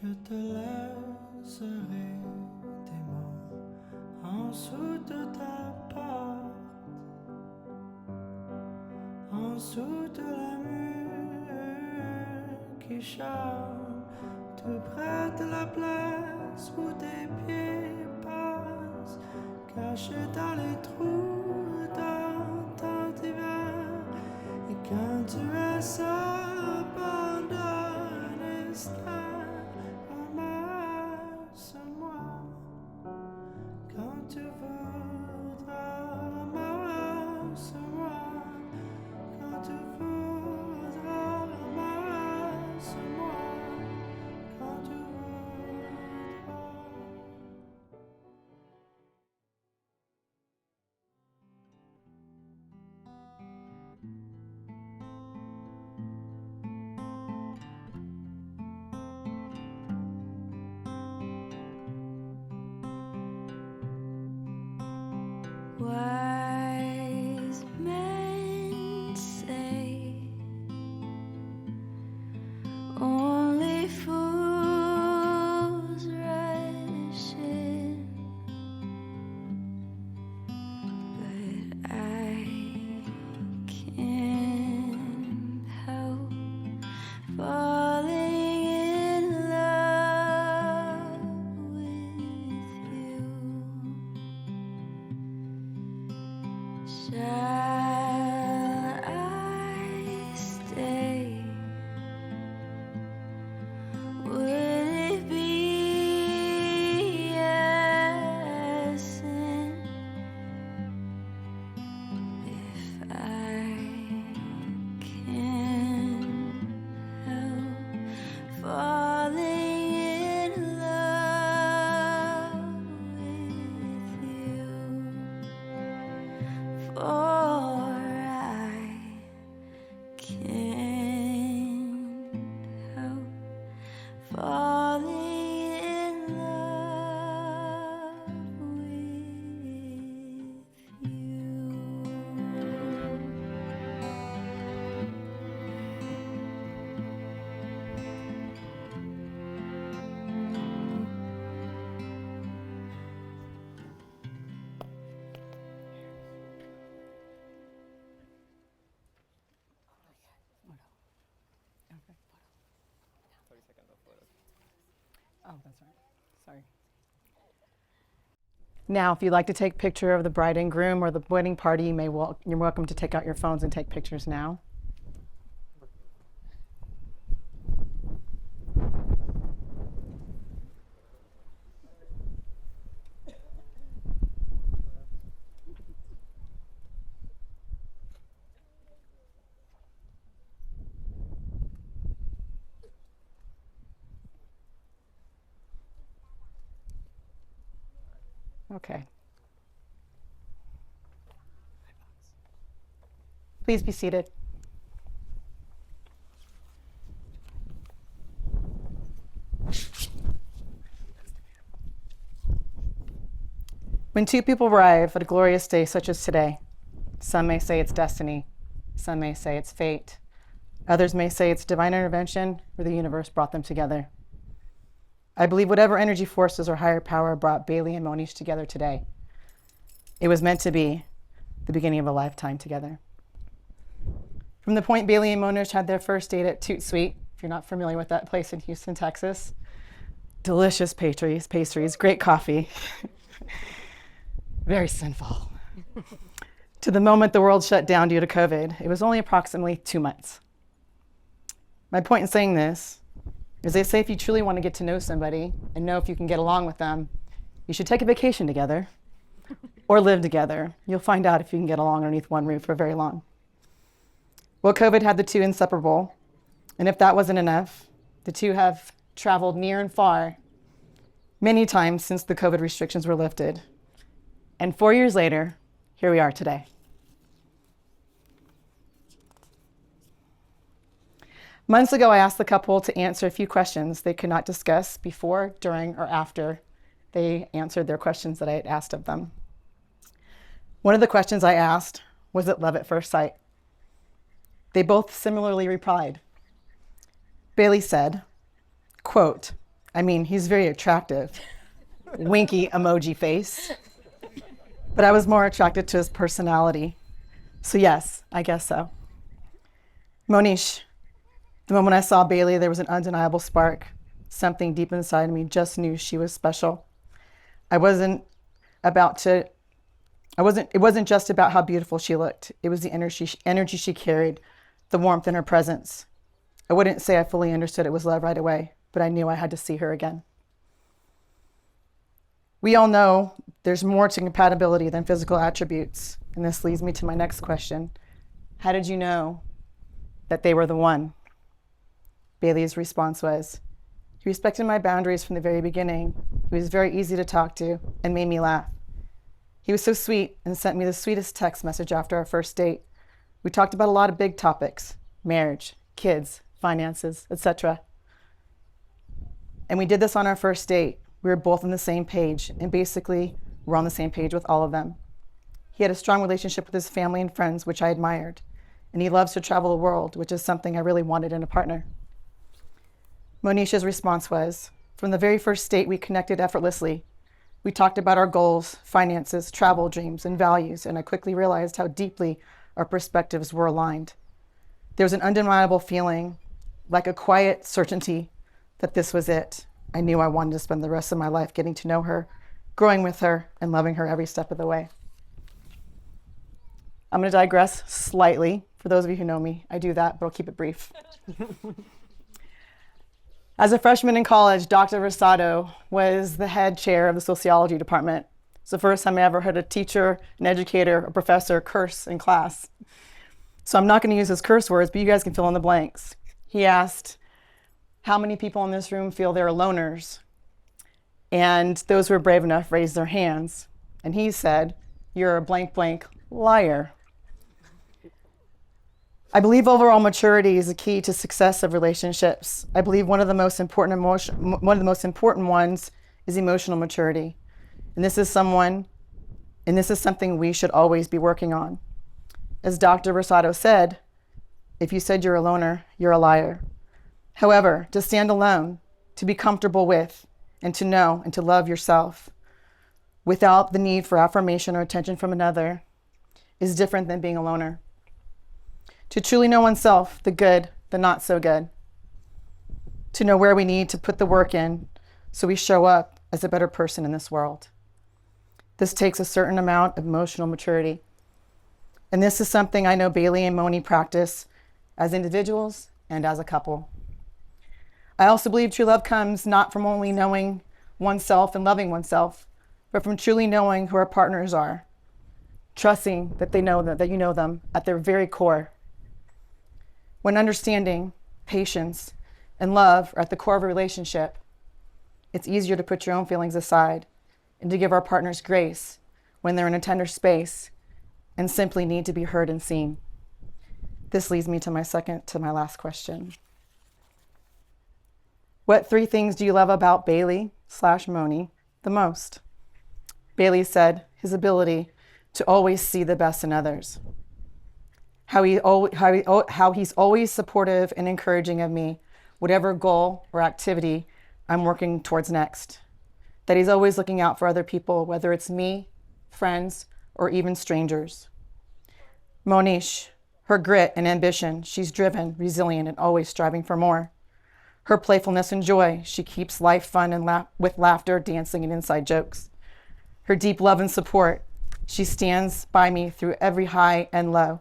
Je te laisserai des mots en dessous de ta porte, en dessous de la mur qui chante, tout près de la place où tes pieds passent, cachés dans les trous dans ton divan. Et quand tu es abandonné, ramasse-moi quand tu voudras, ramasse-moi quand tu voudras, ramasse-moi quand tu voudras. Wise men say only fools rush in, but I can't help falling in love with you. Shall I stay? Would it be a sin if I can't help falling in love with you? For I can't help falling in love with you. Oh, that's right. Sorry. Now, if you'd like to take a picture of the bride and groom or the wedding party, you're welcome to take out your phones and take pictures now. Okay. Please be seated. When two people arrive at a glorious day such as today, some may say it's destiny, some may say it's fate, others may say it's divine intervention or the universe brought them together. I believe whatever energy forces or higher power brought Bailey and Monish together today, it was meant to be the beginning of a lifetime together. From the point Bailey and Monish had their first date at Toot Sweet, if you're not familiar with that place in Houston, Texas, delicious pastries, great coffee, very sinful. To the moment the world shut down due to COVID, it was only approximately 2 months. My point in saying this is they say if you truly want to get to know somebody and know if you can get along with them, you should take a vacation together or live together. You'll find out if you can get along underneath one roof for very long. Well, COVID had the two inseparable, and if that wasn't enough, the two have traveled near and far many times since the COVID restrictions were lifted. And 4 years later, here we are today. Months ago, I asked the couple to answer a few questions they could not discuss before, during, or after they answered their questions that I had asked of them. One of the questions I asked was it love at first sight? They both similarly replied. Bailey said, quote, I mean, he's very attractive. Winky emoji face. But I was more attracted to his personality. So yes, I guess so. Monish, the moment I saw Bailey, there was an undeniable spark. Something deep inside me just knew she was special. It wasn't just about how beautiful she looked. It was the energy she carried, the warmth in her presence. I wouldn't say I fully understood it was love right away, but I knew I had to see her again. We all know there's more to compatibility than physical attributes. And this leads me to my next question. How did you know that they were the one? Bailey's response was, he respected my boundaries from the very beginning. He was very easy to talk to and made me laugh. He was so sweet and sent me the sweetest text message after our first date. We talked about a lot of big topics, marriage, kids, finances, etc. And we did this on our first date. We were both on the same page, and basically, we're on the same page with all of them. He had a strong relationship with his family and friends, which I admired. And he loves to travel the world, which is something I really wanted in a partner. Monish's response was, from the very first date, we connected effortlessly. We talked about our goals, finances, travel dreams, and values, and I quickly realized how deeply our perspectives were aligned. There was an undeniable feeling, like a quiet certainty, that this was it. I knew I wanted to spend the rest of my life getting to know her, growing with her, and loving her every step of the way. I'm going to digress slightly. For those of you who know me, I do that, but I'll keep it brief. As a freshman in college, Dr. Rosado was the head chair of the sociology department. It's the first time I ever heard a teacher, an educator, a professor curse in class. So I'm not going to use his curse words, but you guys can fill in the blanks. He asked, how many people in this room feel they're loners? And those who were brave enough raised their hands. And he said, you're a blank, blank liar. I believe overall maturity is the key to success of relationships. I believe one of the most important ones is emotional maturity. And this is something we should always be working on. As Dr. Rosado said, if you said you're a loner, you're a liar. However, to stand alone, to be comfortable with, and to know and to love yourself without the need for affirmation or attention from another is different than being a loner. To truly know oneself, the good, the not so good. To know where we need to put the work in so we show up as a better person in this world. This takes a certain amount of emotional maturity. And this is something I know Bailey and Moni practice as individuals and as a couple. I also believe true love comes not from only knowing oneself and loving oneself, but from truly knowing who our partners are, trusting that they know that you know them at their very core. When understanding, patience, and love are at the core of a relationship, it's easier to put your own feelings aside and to give our partners grace when they're in a tender space and simply need to be heard and seen. This leads me to my last question. What 3 things do you love about Bailey/Moni the most? Bailey said his ability to always see the best in others. How he's always supportive and encouraging of me, whatever goal or activity I'm working towards next. That he's always looking out for other people, whether it's me, friends, or even strangers. Monish, her grit and ambition, she's driven, resilient, and always striving for more. Her playfulness and joy, she keeps life fun and with laughter, dancing, and inside jokes. Her deep love and support, she stands by me through every high and low.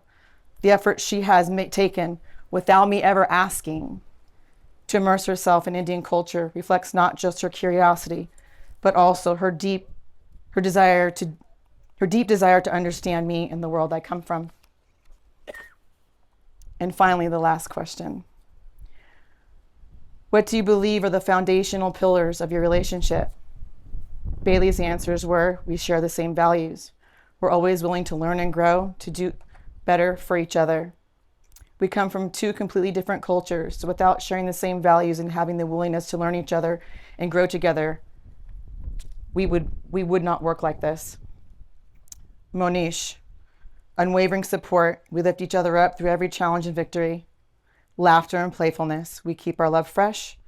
The effort she has taken without me ever asking to immerse herself in Indian culture reflects not just her curiosity, but also her deep desire to understand me and the world I come from. And finally, the last question. What do you believe are the foundational pillars of your relationship? Bailey's answers were, we share the same values. We're always willing to learn and grow, to do better for each other. We come from 2 completely different cultures, so without sharing the same values and having the willingness to learn each other and grow together, we would not work like this. Monish, unwavering support. We lift each other up through every challenge and victory. Laughter and playfulness. We keep our love fresh.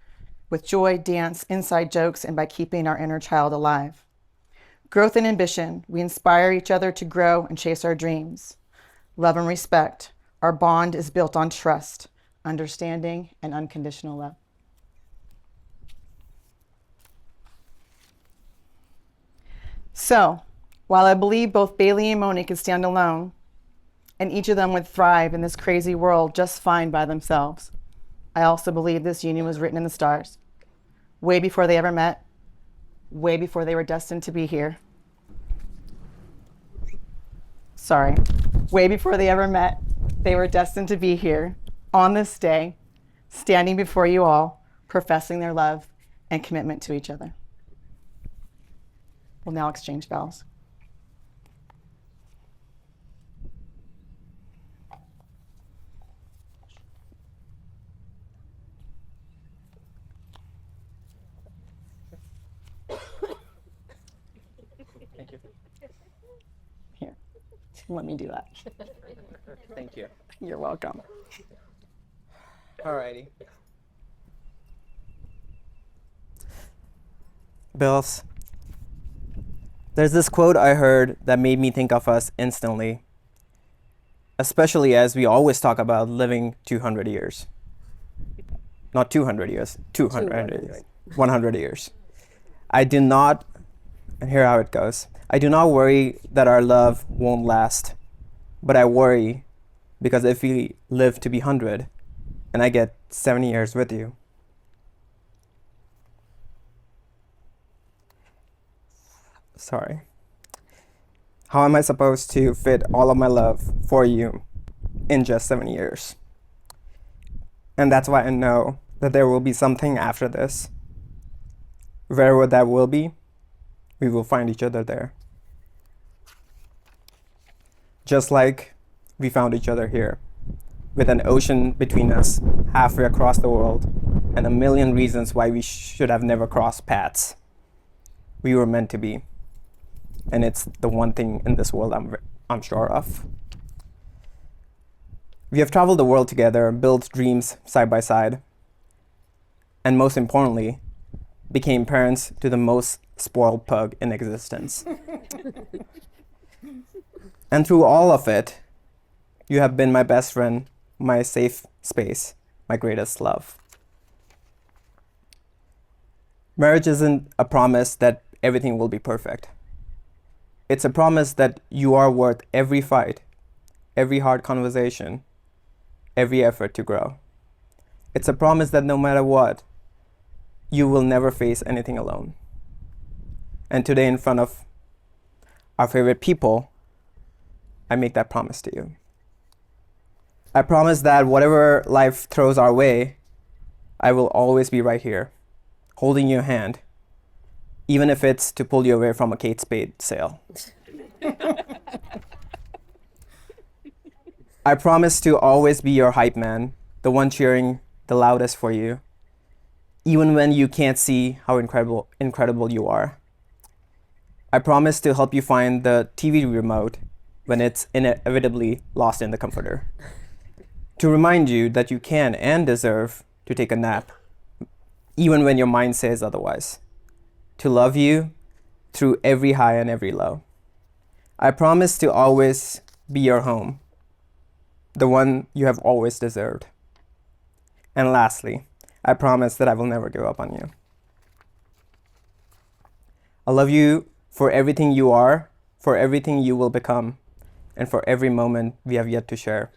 with joy, dance, inside jokes, and by keeping our inner child alive. Growth and ambition, we inspire each other to grow and chase our dreams. Love and respect, our bond is built on trust, understanding, and unconditional love. So, while I believe both Bailey and Moni could stand alone, and each of them would thrive in this crazy world just fine by themselves, I also believe this union was written in the stars, way before they ever met, way before they were destined to be here. Sorry, way before they ever met, they were destined to be here on this day, standing before you all, professing their love and commitment to each other. We'll now exchange vows. Thank you. Here, let me do that. Thank you. You're welcome. Alrighty. Bills, there's this quote I heard that made me think of us instantly, especially as we always talk about living 200 years. Not 200 years, 200 years, 100 years. I do not, and here how it goes. I do not worry that our love won't last, but I worry because if we live to be 100 and I get 70 years with you, sorry, how am I supposed to fit all of my love for you in just 7 years? And that's why I know that there will be something after this. Wherever that will be, we will find each other there. Just like we found each other here, with an ocean between us, halfway across the world, and a million reasons why we should have never crossed paths. We were meant to be. And it's the one thing in this world I'm sure of. We have traveled the world together, built dreams side by side, and most importantly, became parents to the most spoiled pug in existence. And through all of it, you have been my best friend, my safe space, my greatest love. Marriage isn't a promise that everything will be perfect. It's a promise that you are worth every fight, every hard conversation, every effort to grow. It's a promise that no matter what, you will never face anything alone. And today, in front of our favorite people, I make that promise to you. I promise that whatever life throws our way, I will always be right here, holding your hand, even if it's to pull you away from a Kate Spade sale. I promise to always be your hype man, the one cheering the loudest for you, even when you can't see how incredible you are. I promise to help you find the TV remote when it's inevitably lost in the comforter. To remind you that you can and deserve to take a nap, even when your mind says otherwise. To love you through every high and every low. I promise to always be your home, the one you have always deserved. And lastly, I promise that I will never give up on you. I love you for everything you are, for everything you will become, and for every moment we have yet to share.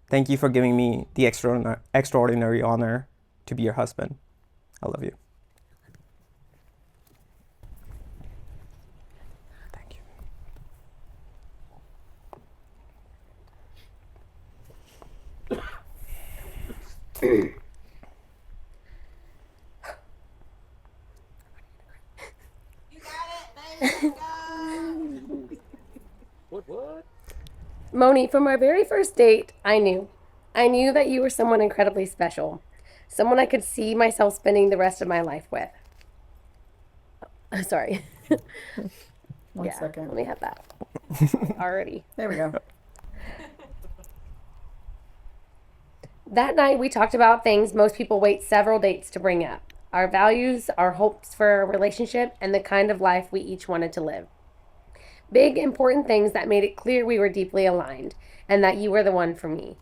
Thank you for giving me the extraordinary honor to be your husband. I love you. Thank you. What? Moni, from our very first date, I knew that you were someone incredibly special, someone I could see myself spending the rest of my life with. Oh, sorry. One second. Let me have that. Already. There we go. That night, we talked about things most people wait several dates to bring up. our values, our hopes for a relationship, and the kind of life we each wanted to live. Big, important things that made it clear we were deeply aligned and that you were the one for me.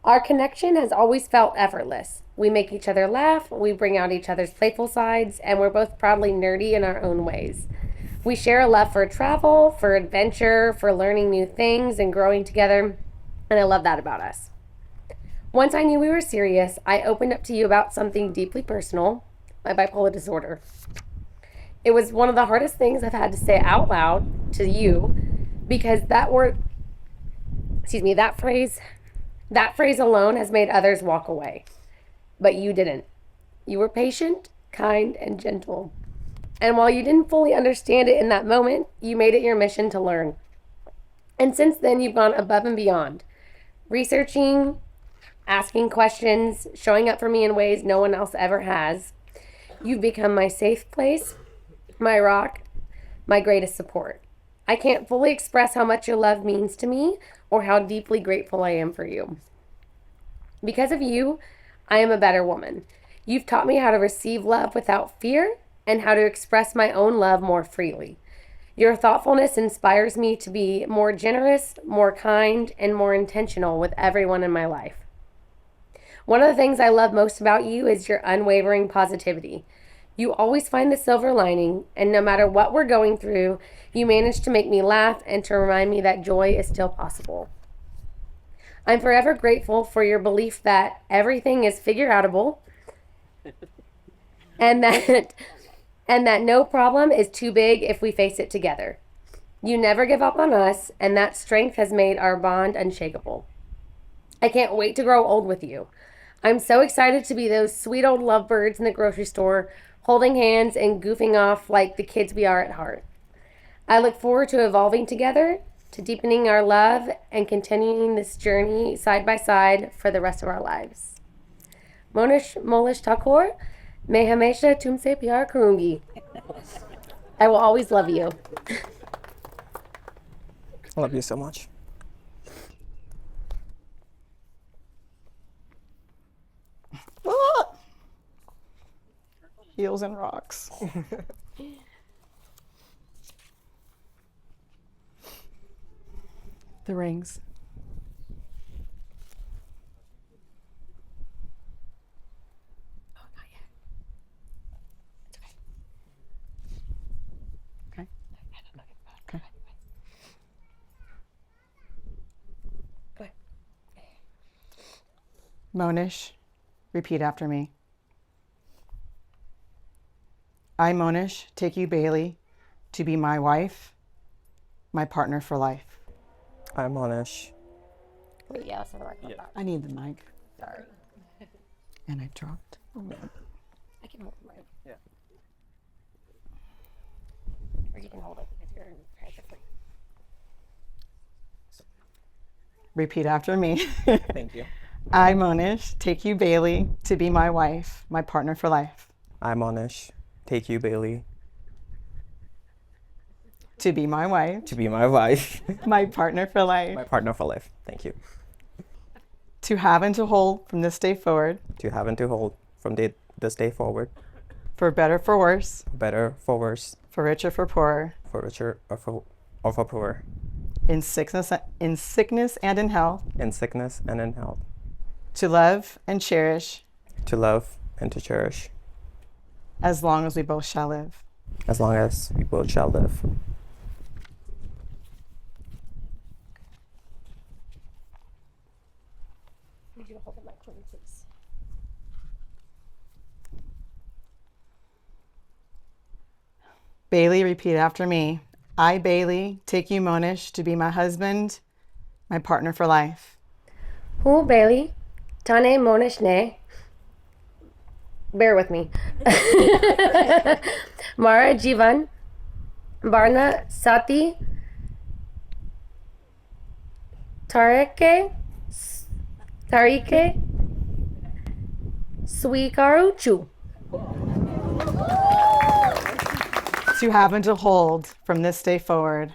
Our connection has always felt effortless. We make each other laugh, we bring out each other's playful sides, and we're both proudly nerdy in our own ways. We share a love for travel, for adventure, for learning new things and growing together, and I love that about us. Once I knew we were serious, I opened up to you about something deeply personal, my bipolar disorder. It was one of the hardest things I've had to say out loud to you because that phrase alone has made others walk away. But you didn't. You were patient, kind, and gentle. And while you didn't fully understand it in that moment, you made it your mission to learn. And since then, you've gone above and beyond, researching, asking questions, showing up for me in ways no one else ever has. You've become my safe place, my rock, my greatest support. I can't fully express how much your love means to me or how deeply grateful I am for you. Because of you, I am a better woman. You've taught me how to receive love without fear and how to express my own love more freely. Your thoughtfulness inspires me to be more generous, more kind, and more intentional with everyone in my life. One of the things I love most about you is your unwavering positivity. You always find the silver lining, and no matter what we're going through, you manage to make me laugh and to remind me that joy is still possible. I'm forever grateful for your belief that everything is figure-outable and that no problem is too big if we face it together. You never give up on us, and that strength has made our bond unshakable. I can't wait to grow old with you. I'm so excited to be those sweet old lovebirds in the grocery store, holding hands and goofing off like the kids we are at heart. I look forward to evolving together, to deepening our love, and continuing this journey side by side for the rest of our lives. Monish Thakore, मैं हमेशा तुमसे प्यार करूंगी. I will always love you. I love you so much. Heels and rocks. The rings. Oh, not yet. It's okay. Okay. I don't know. Okay. Go ahead. Monish, repeat after me. I, Monish, take you, Bailey, to be my wife, my partner for life. I'm Monish. Wait, yeah, let's have it like that. I need the mic. Sorry. And I dropped. I can hold it. Yeah. Or you can hold it if you're practically. Repeat after me. Thank you. I, Monish, take you, Bailey, to be my wife, my partner for life. I'm Monish. Take you, Bailey, To be my wife, to be my wife, my partner for life. my partner for life. Thank you. To have and to hold from this day forward, To have and to hold from this day forward, for better, for worse, better, for worse, for richer, for poorer, for richer, or for poorer, in sickness and in health, in sickness and in health, to love and cherish, to love and to cherish, as long as we both shall live. as long as we both shall live. Need you to hold the mic for me, please. Bailey, repeat after me. I, Bailey, take you, Monish, to be my husband, my partner for life. Who, Bailey? Tane Monish ne. Bear with me. Mara Jivan. Barna Sati. Tarike. Swikaruchu. To have and to hold from this day forward,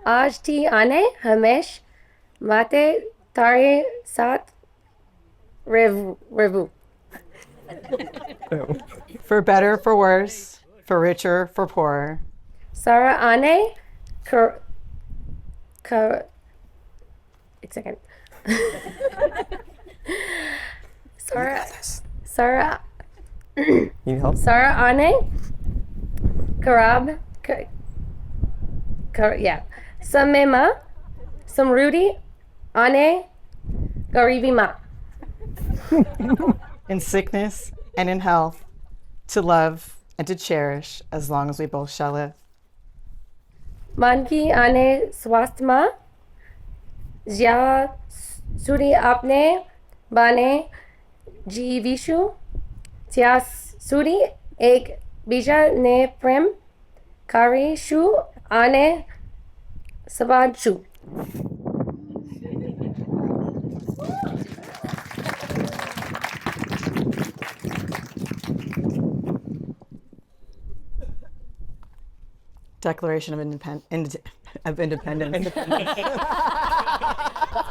Aaj ti ane hamesh mate tare sat revu. For better, for worse, for richer, for poorer. Sarah Ane, wait a second. Sarah, You need help? Sarah Ane, Samema, Samrudi, Ane, Garivima. In sickness and in health, to love and to cherish as long as we both shall live. Manki Ane Swastma, Jya Suri Apne, Bane, Jivishu, Tya Suri, Ek Bija Ne Prem, Kari Shu, Ane Sabad Shu. Declaration of Independence.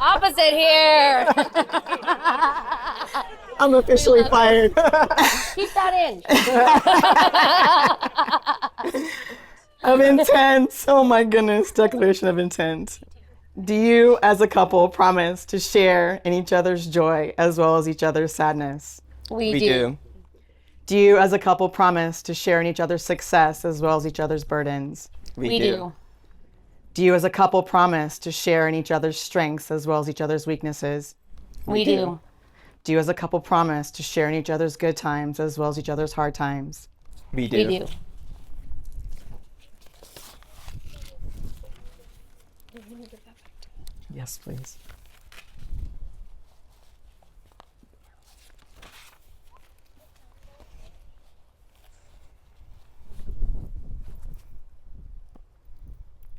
Opposite here. I'm officially fired. Keep that in. Of intent. Oh my goodness. Declaration of intent. Do you, as a couple, promise to share in each other's joy as well as each other's sadness? We do. Do you, as a couple, promise to share in each other's success as well as each other's burdens? We do. Do you, as a couple, promise to share in each other's strengths as well as each other's weaknesses? We do. Do you, as a couple, promise to share in each other's good times as well as each other's hard times? We do. We do. Yes, please.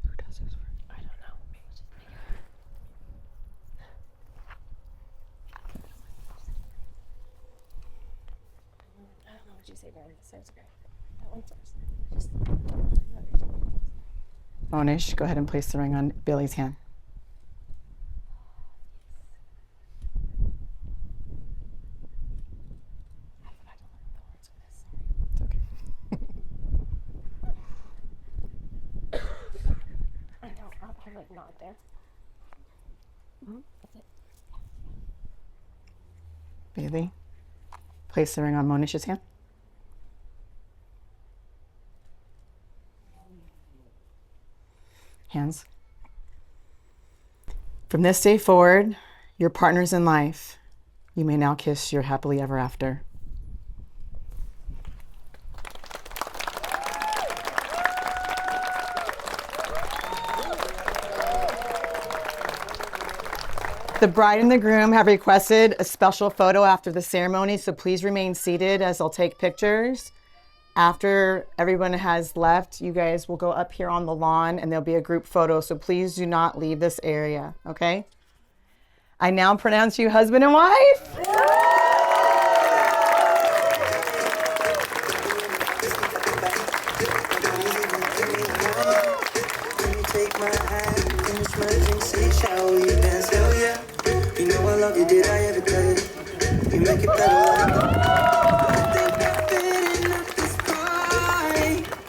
Who does this work? I don't know. I don't know what you say, Barry. That sounds great. That one first. Monish, go ahead and place the ring on Billy's hand. It's okay. I know. I'll like nod there. Bailey, place the ring on Monish's hand. Hands. From this day forward, your partners in life, you may now kiss your happily ever after. The bride and the groom have requested a special photo after the ceremony, so please remain seated as I'll take pictures. After everyone has left, you guys will go up here on the lawn and there'll be a group photo, so please do not leave this area, okay? I now pronounce you husband and wife. Take my hand, finish my drink, say, shall we dance? Hell yeah. You know I love you, did I ever tell you? You make it better.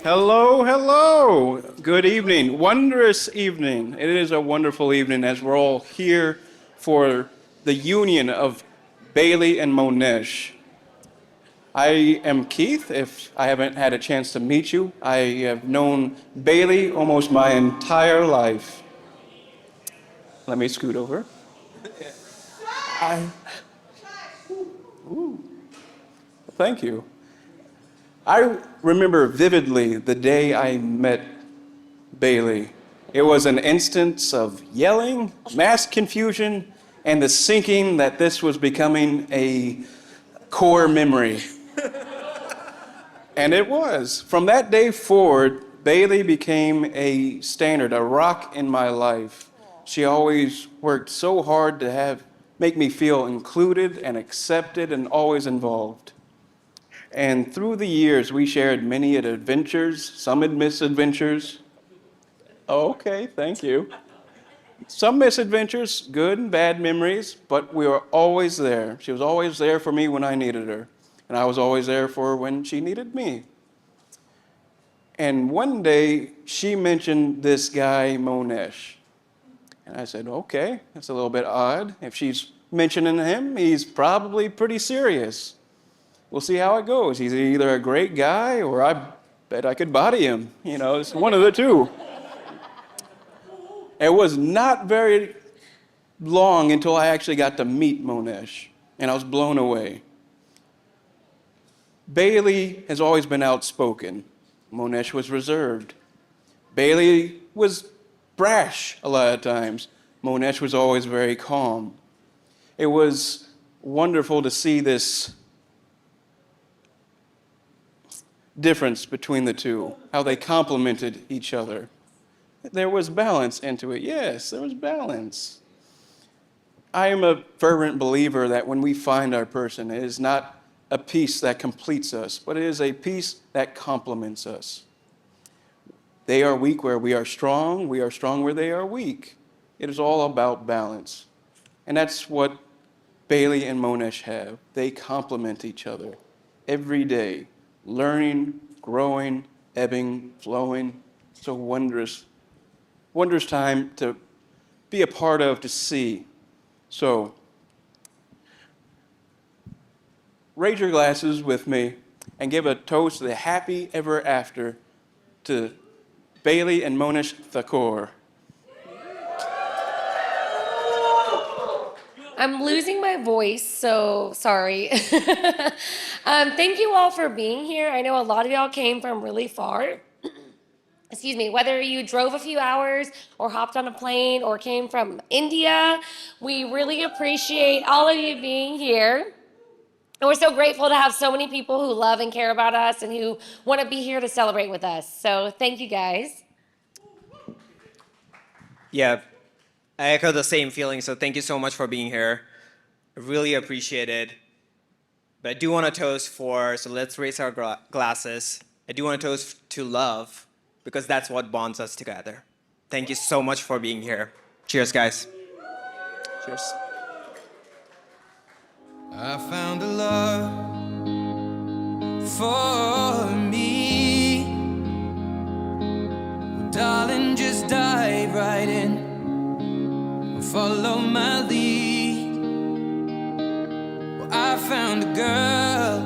Hello, hello. Good evening. Wondrous evening. It is a wonderful evening as we're all here for the union of Bailey and Monish. I am Keith, if I haven't had a chance to meet you. I have known Bailey almost my entire life. Let me scoot over. Thank you. I remember vividly the day I met Bailey. It was an instance of yelling, mass confusion, and the sinking that this was becoming a core memory. And it was. From that day forward, Bailey became a standard, a rock in my life. She always worked so hard to make me feel included and accepted and always involved. And through the years, we shared many adventures, some misadventures. Okay, thank you. Some misadventures, good and bad memories, but we were always there. She was always there for me when I needed her. and I was always there for her when she needed me. And one day, she mentioned this guy, Monish. And I said, okay, that's a little bit odd. If she's mentioning him, he's probably pretty serious. We'll see how it goes. He's either a great guy or I bet I could body him. You know, it's one of the two. It was not very long until I actually got to meet Monish, and I was blown away. Bailey has always been outspoken. Monish was reserved. Bailey was brash a lot of times. Monish was always very calm. It was wonderful to see this difference between the two, how they complemented each other. There was balance into it. Yes, there was balance. I am a fervent believer that when we find our person, it is not a piece that completes us, but it is a piece that complements us. They are weak where we are strong where they are weak. It is all about balance. And that's what Bailey and Monish have. They complement each other every day, learning, growing, ebbing, flowing. It's a wondrous time to be a part of, to see. So, raise your glasses with me and give a toast to the happy ever after to Bailey and Monish Thakore. I'm losing my voice, so sorry. Thank you all for being here. I know a lot of y'all came from really far. Excuse me, whether you drove a few hours or hopped on a plane or came from India, we really appreciate all of you being here. And we're so grateful to have so many people who love and care about us and who want to be here to celebrate with us. So thank you guys. Yeah, I echo the same feeling, so thank you so much for being here. I really appreciate it. But I do want to toast so let's raise our glasses. I do want to toast to love, because that's what bonds us together. Thank you so much for being here. Cheers, guys. Cheers. I found a love for me. Well, darling, just dive right in. Follow my lead. Well, I found a girl,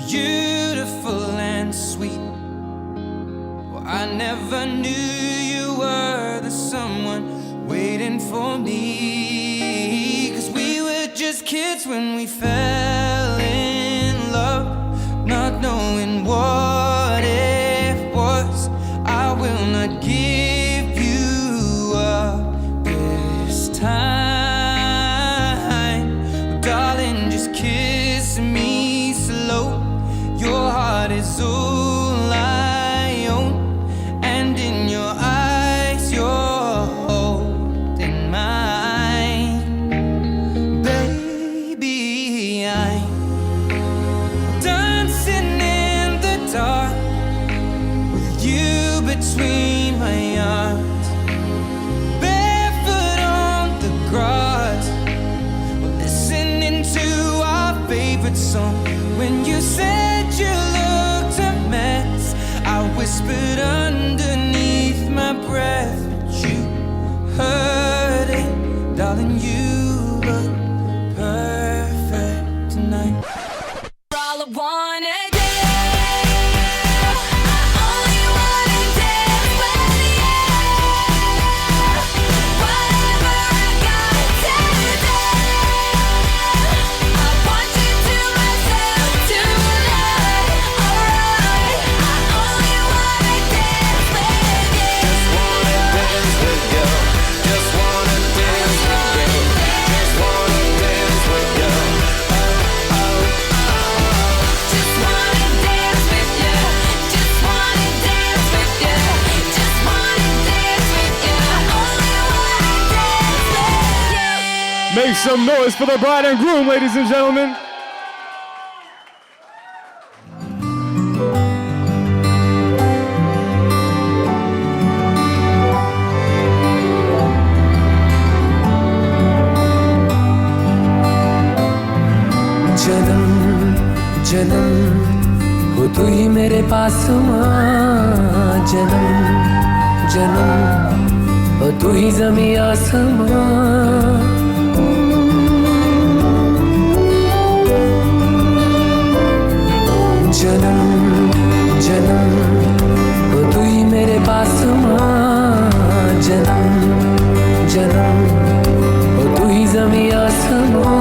beautiful and sweet. Well, I never knew you were the someone waiting for me. 'Cause we were just kids when we fell in love, not knowing what it was. I will not give you up this time. Darling, just kiss me slow. Your heart is all I own, and in your eyes you're holding mine. Baby, I'm dancing in the dark with you between my arms, barefoot on the grass, listening to our favorite song. When you said you looked a mess, I whispered underneath my breath, but you heard it. Darling, you look perfect tonight. All I wanna do, I only wanna dance with you. Whatever I got to do, I want you to myself tonight. Alright, I only wanna dance with you. Just wanna dance with you. Just wanna dance with you. Just wanna dance with you. Just wanna dance with you. Just wanna dance with you. Just wanna dance with you. I only wanna dance with you. Make some noise for the bride and groom, ladies and gentlemen. To the जन्म और तू ही ज़मीं आसमां जन्म जन्म वो तू ही मेरे पास मां जन्म जन्म वो तू ही ज़मीं आसमां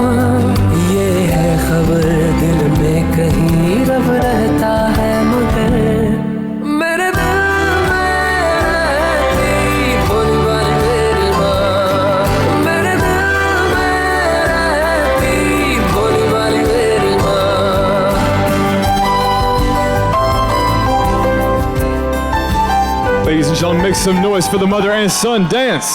ये है खबर दिल में कहीं रब रहता है मगर मेरे दिल में रहती भोली वाली मेरी मां मेरे दिल में रहती भोली वाली मेरी मां Ladies and gentlemen, make some noise for the mother and son dance.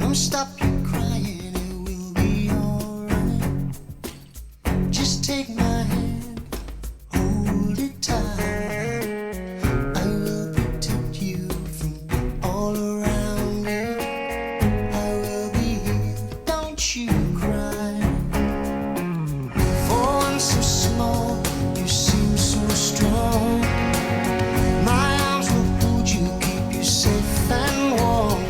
Come stop your crying, it will be alright. Just take my hand, hold it tight. I will protect you from all around you. I will be here, don't you cry. For I'm so small, you seem so strong. My arms will hold you, keep you safe and warm.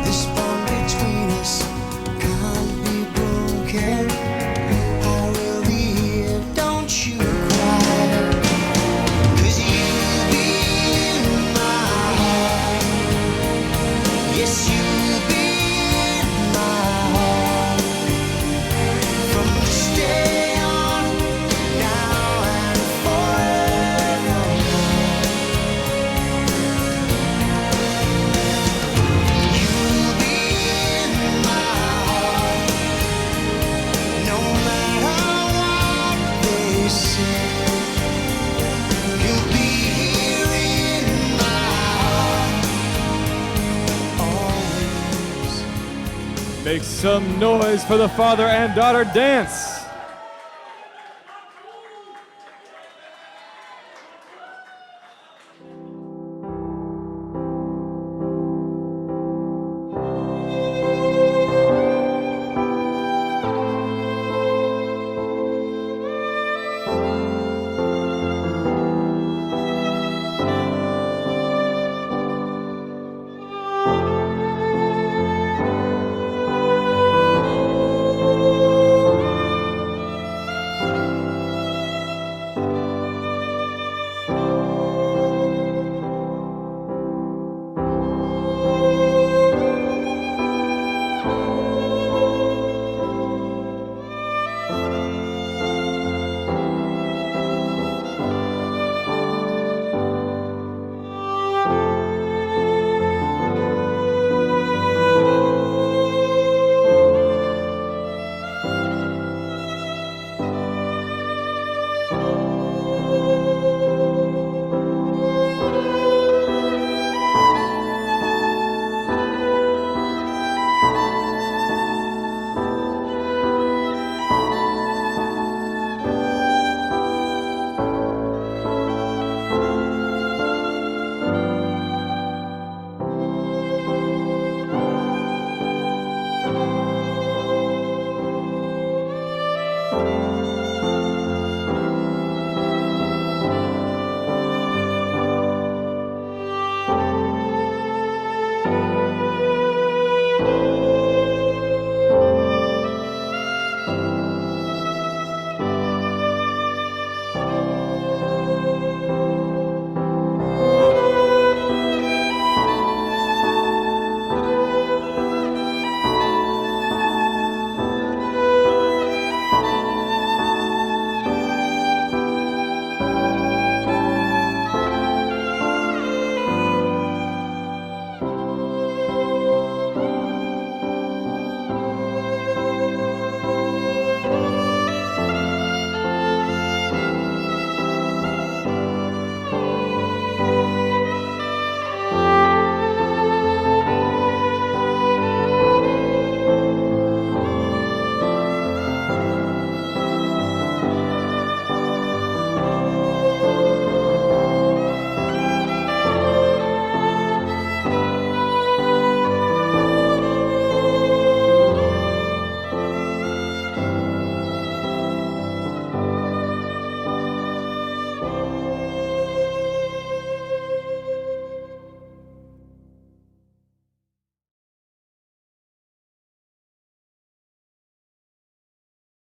This bond between us can't be broken. I will be here, don't you cry. 'Cause you'll be in my heart. Yes, you'll be in my heart. From this day on, now and forevermore. You'll be in my heart, no matter what they say. You'll be here in my heart, always. Make some noise for the father and daughter dance.